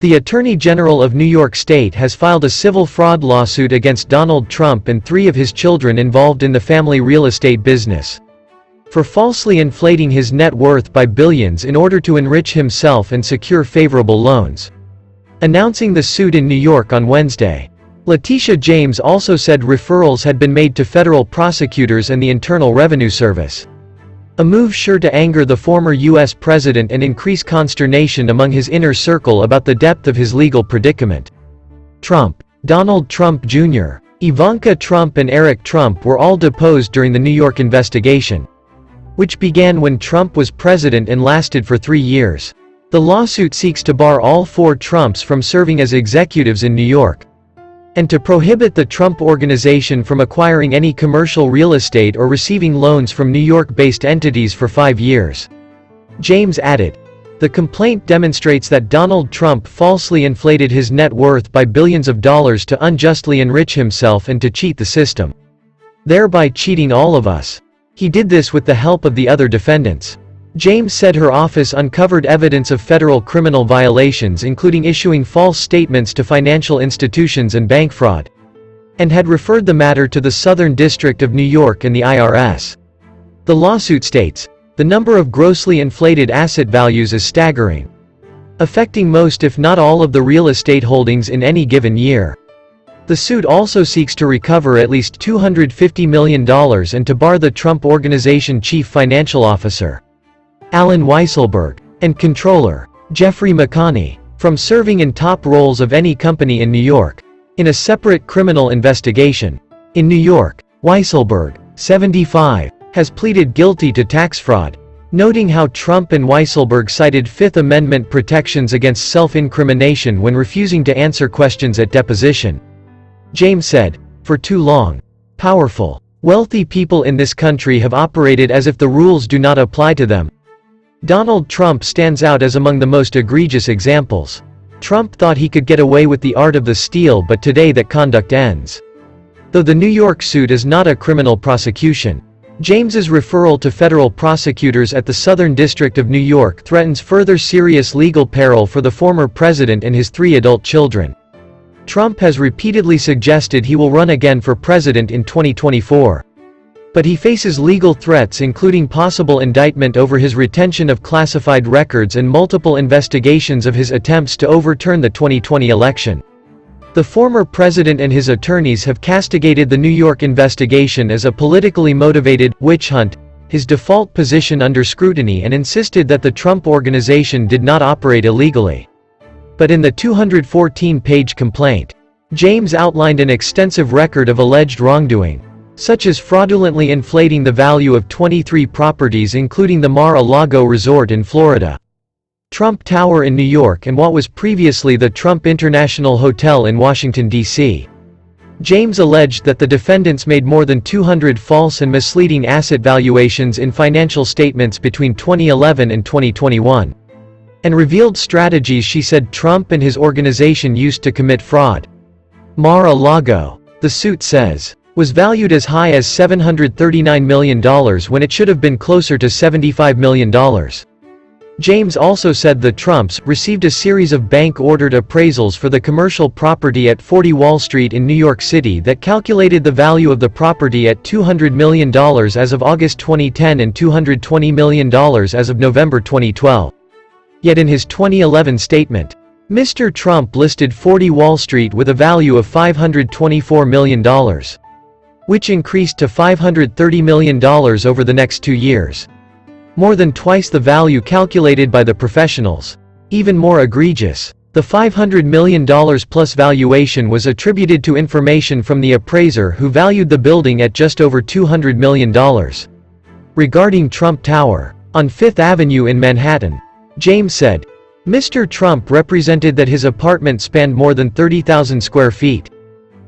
The Attorney General of New York State has filed a civil fraud lawsuit against Donald Trump and 3 of his children involved in the family real estate business, for falsely inflating his net worth by billions in order to enrich himself and secure favorable loans. Announcing the suit in New York on Wednesday, Letitia James also said referrals had been made to federal prosecutors and the Internal Revenue Service, a move sure to anger the former U.S. president and increase consternation among his inner circle about the depth of his legal predicament. Trump, Donald Trump Jr., Ivanka Trump and Eric Trump were all deposed during the New York investigation, which began when Trump was president and lasted for 3 years. The lawsuit seeks to bar all 4 Trumps from serving as executives in New York, and to prohibit the Trump Organization from acquiring any commercial real estate or receiving loans from New York-based entities for 5 years. James added, "The complaint demonstrates that Donald Trump falsely inflated his net worth by billions of dollars to unjustly enrich himself and to cheat the system, thereby cheating all of us. He did this with the help of the other defendants." James said her office uncovered evidence of federal criminal violations, including issuing false statements to financial institutions and bank fraud, and had referred the matter to the Southern District of New York and the IRS. The lawsuit states, "The number of grossly inflated asset values is staggering, affecting most if not all of the real estate holdings in any given year." The suit also seeks to recover at least $250 million and to bar the Trump Organization chief financial officer, Alan Weisselberg, and controller, Jeffrey McConney, from serving in top roles of any company in New York, in a separate criminal investigation. In New York, Weisselberg, 75, has pleaded guilty to tax fraud, noting how Trump and Weisselberg cited Fifth Amendment protections against self-incrimination when refusing to answer questions at deposition. James said, "For too long, powerful, wealthy people in this country have operated as if the rules do not apply to them. Donald Trump stands out as among the most egregious examples. Trump thought he could get away with the art of the steal, but today that conduct ends." Though the New York suit is not a criminal prosecution, James's referral to federal prosecutors at the Southern District of New York threatens further serious legal peril for the former president and his 3 adult children. Trump has repeatedly suggested he will run again for president in 2024. But he faces legal threats, including possible indictment over his retention of classified records and multiple investigations of his attempts to overturn the 2020 election. The former president and his attorneys have castigated the New York investigation as a politically motivated witch hunt, his default position under scrutiny, and insisted that the Trump Organization did not operate illegally. But in the 214-page complaint, James outlined an extensive record of alleged wrongdoing, such as fraudulently inflating the value of 23 properties, including the Mar-a-Lago resort in Florida, Trump Tower in New York, and what was previously the Trump International Hotel in Washington, D.C. James alleged that the defendants made more than 200 false and misleading asset valuations in financial statements between 2011 and 2021, and revealed strategies she said Trump and his organization used to commit fraud. Mar-a-Lago, the suit says, was valued as high as $739 million when it should have been closer to $75 million. James also said the Trumps received a series of bank-ordered appraisals for the commercial property at 40 Wall Street in New York City that calculated the value of the property at $200 million as of August 2010 and $220 million as of November 2012. Yet in his 2011 statement, Mr. Trump listed 40 Wall Street with a value of $524 million, which increased to $530 million over the next 2 years. More than twice the value calculated by the professionals. Even more egregious, the $500 million plus valuation was attributed to information from the appraiser who valued the building at just over $200 million. Regarding Trump Tower, on Fifth Avenue in Manhattan, James said, Mr. Trump represented that his apartment spanned more than 30,000 square feet,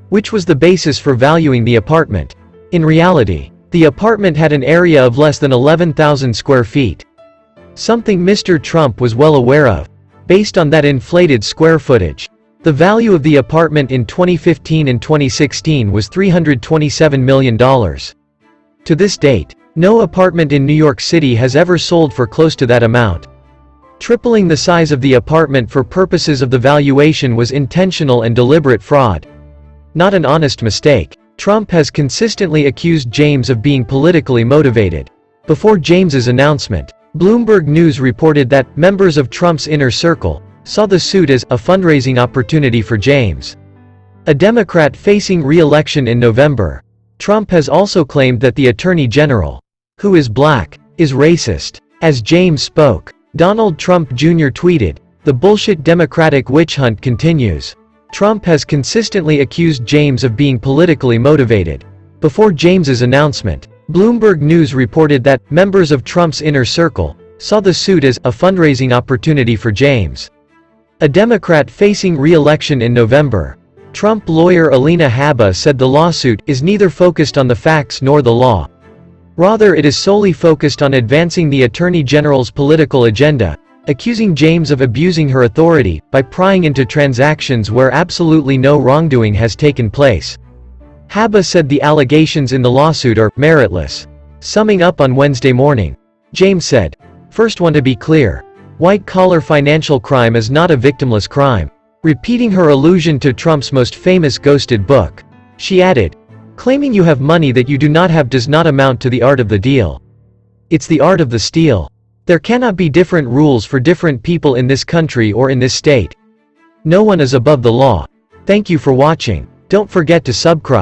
which was the basis for valuing the apartment. In reality, the apartment had an area of less than 11,000 square feet. Something Mr. Trump was well aware of. Based on that inflated square footage, the value of the apartment in 2015 and 2016 was $327 million. To this date, no apartment in New York City has ever sold for close to that amount. Tripling the size of the apartment for purposes of the valuation was intentional and deliberate fraud, not an honest mistake. Trump has consistently accused James of being politically motivated. Before James's announcement, Bloomberg News reported that members of Trump's inner circle saw the suit as a fundraising opportunity for James, a Democrat facing re-election in November. Trump has also claimed that the Attorney General, who is black, is racist. As James spoke, Donald Trump Jr. tweeted, "The bullshit Democratic witch hunt continues." Trump has consistently accused James of being politically motivated. Before James's announcement, Bloomberg News reported that members of Trump's inner circle saw the suit as a fundraising opportunity for James, a Democrat facing re-election in November. Trump lawyer Alina Habba said the lawsuit is neither focused on the facts nor the law. Rather, it is solely focused on advancing the Attorney General's political agenda, accusing James of abusing her authority by prying into transactions where absolutely no wrongdoing has taken place. Habba said the allegations in the lawsuit are meritless. Summing up on Wednesday morning, James said, "First, want to be clear. White-collar financial crime is not a victimless crime," repeating her allusion to Trump's most famous ghosted book. She added, "Claiming you have money that you do not have does not amount to the art of the deal. It's the art of the steal. There cannot be different rules for different people in this country or in this state. No one is above the law." Thank you for watching. Don't forget to subscribe.